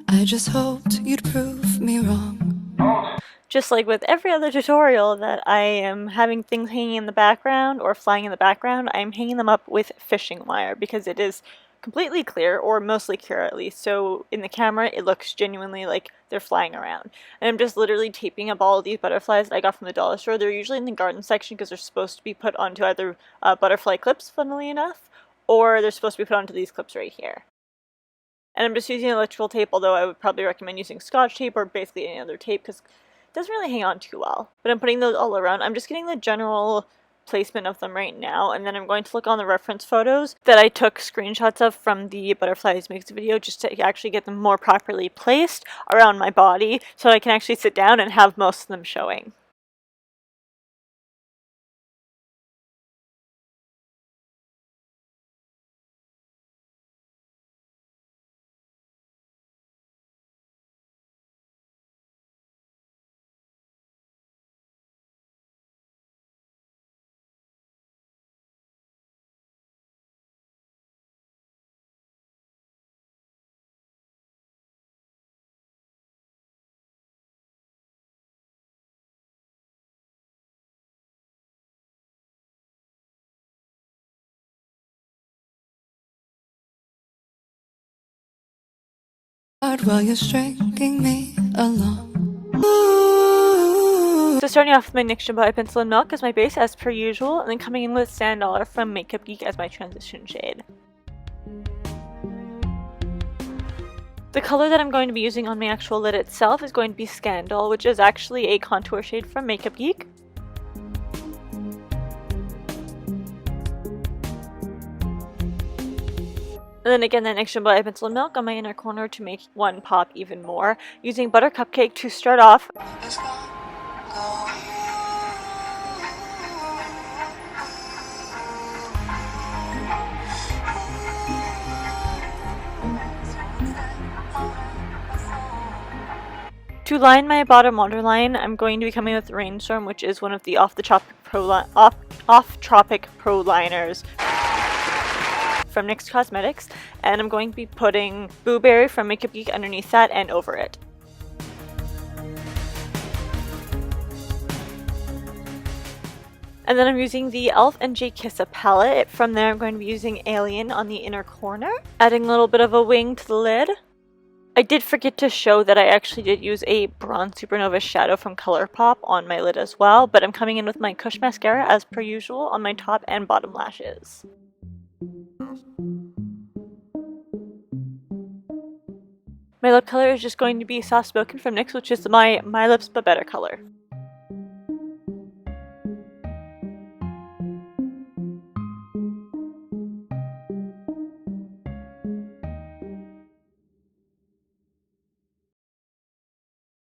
I just hoped you'd prove me wrong. Just like with every other tutorial that I am having things hanging in the background or flying in the background, I'm hanging them up with fishing wire because it is completely clear, or mostly clear at least, so in the camera it looks genuinely like they're flying around. And I'm just literally taping up all of these butterflies that I got from the dollar store. They're usually in the garden section because they're supposed to be put onto either butterfly clips, funnily enough, or they're supposed to be put onto these clips right here. And I'm just using electrical tape, although I would probably recommend using Scotch tape or basically any other tape because it doesn't really hang on too well. But I'm putting those all around. I'm just getting the general placement of them right now, and then I'm going to look on the reference photos that I took screenshots of from the Butterflies Mix video just to actually get them more properly placed around my body so I can actually sit down and have most of them showing. While you're stringing me along. So starting off with my NYX Jumbo Eye Pencil in Milk as my base as per usual, and then coming in with Instyler from Makeup Geek as my transition shade. The color that I'm going to be using on my actual lid itself is going to be Scandal, which is actually a contour shade from Makeup Geek. And then again, the NYX Jumbo Eye Pencil in Milk on my inner corner to make one pop even more, using Butter Cupcake to start off. To line my bottom waterline, I'm going to be coming with Rainstorm, which is one of the Off-Tropic Pro liners from NYX Cosmetics, and I'm going to be putting Blueberry from Makeup Geek underneath that and over it. And then I'm using the e.l.f. and J. Kissa palette. From there I'm going to be using Alien on the inner corner, adding a little bit of a wing to the lid. I did forget to show that I actually did use a Bronze Supernova shadow from ColourPop on my lid as well, but I'm coming in with my Kush mascara as per usual on my top and bottom lashes. My lip color is just going to be Soft Spoken from NYX, which is my Lips But Better color.